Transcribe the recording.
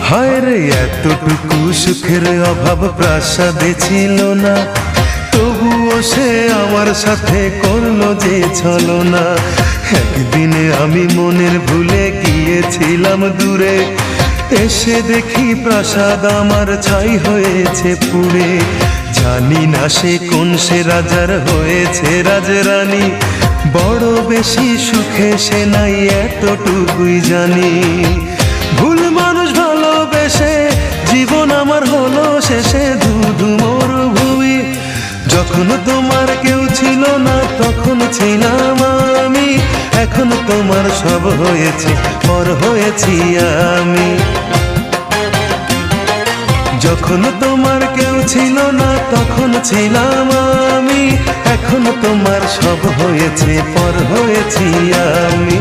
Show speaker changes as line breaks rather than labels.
হায় রে এতটুকু সুখের অভাব প্রাসাদে ছিল না, তবুও সে আমার সাথে করলো যে ছলনা। একদিনে আমি মনের ভুলে গিয়েছিলাম দূরে, এসে দেখি প্রাসাদ আমার ছাই হয়েছে পুড়ে। জানি না সে কোন সে রাজার হয়েছে রাজরানী, বড় বেশি সুখে সে নাই এতটুকুই জানি। ভুল মানুষ ভালোবেসে জীবন আমার হলো শেষে ধুধু মরুভূমি। যখন তোমার কেউ ছিল না তখন ছিলাম আমি, এখন তোমার সব হয়েছে পর হয়েছি আমি। যখন তোমার কেউ ছিল না তখন ছিলাম আমি, এখন তোমার সব হয়েছে পর হয়েছি আমি।